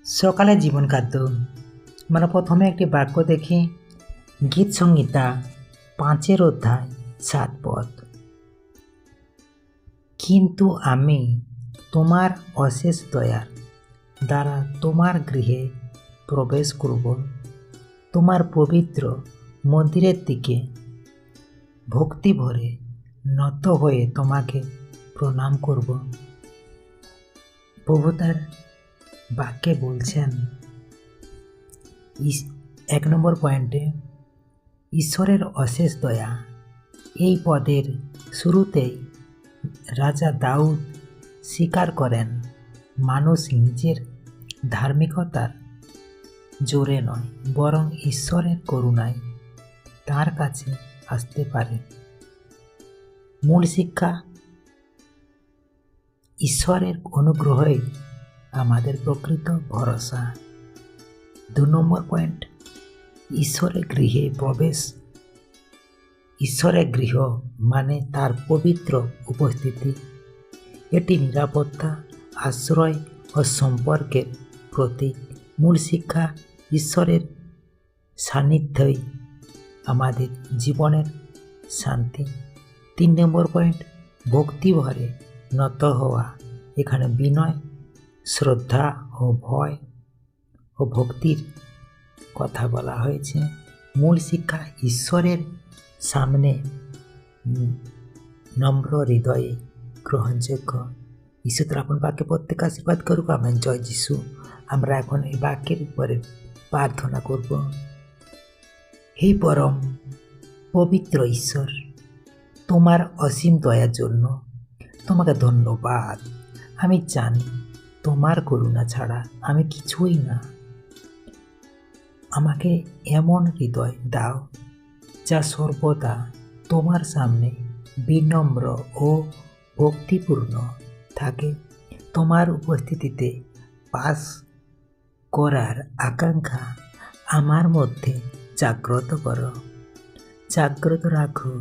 সকালে জীবন খাদ্য মানে প্রথমে একটি বাক্য দেখি। গীত সংহিতা 5 অধ্যায় 7 পদ। কিন্তু আমি তোমার অশেষ দয়ার দ্বারা তোমার গৃহে প্রবেশ করব, তোমার পবিত্র মন্দিরের দিকে ভক্তি ভরে নত হয়ে তোমাকে প্রণাম করব। প্রভু তার বাক্যে বলছেন 1 নম্বর পয়েন্টে ঈশ্বরের অশেষ দয়া। এই পদের শুরুতেই রাজা দাউদ স্বীকার করেন মানুষ নিজের ধার্মিকতার জোরে নয়, বরং ঈশ্বরের করুণায় তার কাছে আসতে পারে। মূল শিক্ষা, ঈশ্বরের অনুগ্রহই আমাদের প্রকৃত ভরসা। 2 নম্বর পয়েন্ট, ঈশ্বরের গৃহে প্রবেশ। ঈশ্বরের গৃহ মানে তার পবিত্র উপস্থিতি। এটি নিরাপত্তা, আশ্রয় ও সম্পর্কের প্রতীক। মূল শিক্ষা, ঈশ্বরের সান্নিধ্যই আমাদের জীবনের শান্তি। 3 নম্বর পয়েন্ট, ভক্তি ভরে নত হওয়া। এখানে বিনয়, শ্রদ্ধা ও ভয় ও ভক্তির কথা বলা হয়েছে। মূল শিক্ষা, ঈশ্বরের সামনে নম্র হৃদয়ে গ্রহণযোগ্য। ঈশ্বর তার আপন বাক্যে প্রত্যেক আশীর্বাদ করুক। আমেন। জয় যিশু। আমরা এখন এই বাক্যের উপরে প্রার্থনা করব। হে পরম পবিত্র ঈশ্বর, তোমার অসীম দয়ার জন্য তোমাকে ধন্যবাদ। আমি জানি তোমার করুণা ছাড়া আমি কিছুই না। আমাকে এমন হৃদয় দাও যা সর্বদা তোমার সামনে বিনম্র ও ভক্তিপূর্ণ থাকে। তোমার উপস্থিতিতে বাস করার আকাঙ্ক্ষা আমার মধ্যে জাগ্রত করো। জাগ্রত রাখো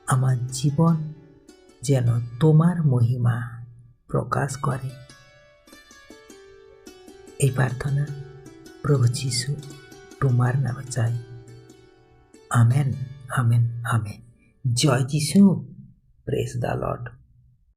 আমার জীবন যেন তোমার মহিমা প্রকাশ করে। এই প্রার্থনা প্রভু যিশু তোমার নামে চাই। Amen, amen, amen. জয় যিশু। Praise the Lord.